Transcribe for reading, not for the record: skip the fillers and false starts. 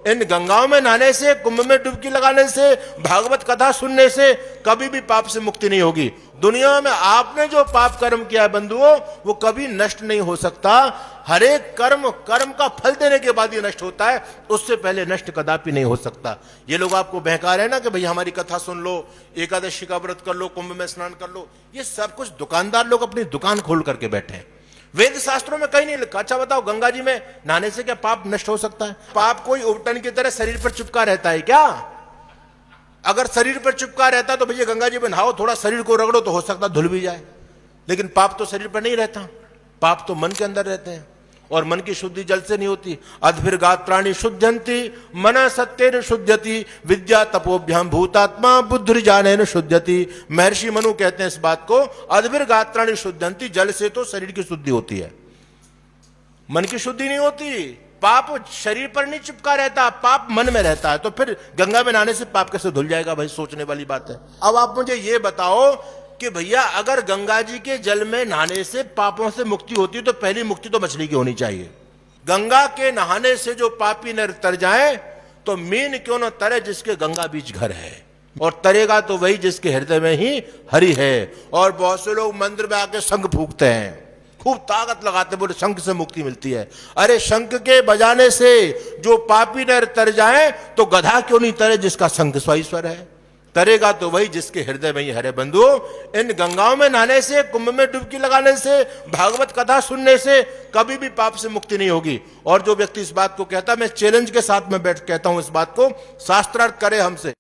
इन गंगाओं में नहाने से, कुंभ में डुबकी लगाने से, भागवत कथा सुनने से कभी भी पाप से मुक्ति नहीं होगी। दुनिया में आपने जो पाप कर्म किया है बंधुओं, वो कभी नष्ट नहीं हो सकता। हर एक कर्म का फल देने के बाद ही नष्ट होता है, उससे पहले नष्ट कदापि नहीं हो सकता। ये लोग आपको बहका रहे हैं ना कि भाई हमारी कथा सुन लो, एकादशी का व्रत कर लो, कुंभ में स्नान कर लो। ये सब कुछ दुकानदार लोग अपनी दुकान खोल करके बैठे हैं। वेद शास्त्रों में कहीं नहीं लिखा। अच्छा बताओ, गंगा जी में नहाने से क्या पाप नष्ट हो सकता है? पाप कोई उबटन की तरह शरीर पर चिपका रहता है क्या? अगर शरीर पर चिपका रहता तो भैया गंगा जी में नहाओ, थोड़ा शरीर को रगड़ो तो हो सकता धुल भी जाए। लेकिन पाप तो शरीर पर नहीं रहता, पाप तो मन के अंदर रहते हैं, और मन की शुद्धि जल से नहीं होती। अद्भिर्गात्राणि शुद्धंति मन सत्येन शुद्धति विद्या तपोभ्याम भूतात्मा बुद्धिर्ज्ञानेन शुद्धति। महर्षि मनु कहते हैं इस बात को, अद्भिर्गात्राणि शुद्धंति, जल से तो शरीर की शुद्धि होती है, मन की शुद्धि नहीं होती। पाप शरीर पर नहीं चिपका रहता, पाप मन में रहता है। तो फिर गंगा में नहाने से पाप कैसे धुल जाएगा? भाई सोचने वाली बात है। अब आप मुझे ये बताओ कि भैया अगर गंगा जी के जल में नहाने से पापों से मुक्ति होती है तो पहली मुक्ति तो मछली की होनी चाहिए। गंगा के नहाने से जो पापी नर तर जाए तो मीन क्यों न तरे जिसके गंगा बीच घर है, और तरेगा तो वही जिसके हृदय में ही हरि है। और बहुत से लोग मंदिर में आके शंख फूंकते हैं, खूब ताकत लगाते, बोले शंख से मुक्ति मिलती है। अरे शंख के बजाने से जो पापी नर तर जाए तो गधा क्यों नहीं तरे जिसका शंख स्वईश्वर है? तरेगा तो वही जिसके हृदय में ही हरे। बंधु, इन गंगाओं में नहाने से, कुंभ में डुबकी लगाने से, भागवत कथा सुनने से कभी भी पाप से मुक्ति नहीं होगी। और जो व्यक्ति इस बात को कहता है, मैं चैलेंज के साथ में बैठ कहता हूं इस बात को, शास्त्रार्थ करे हमसे।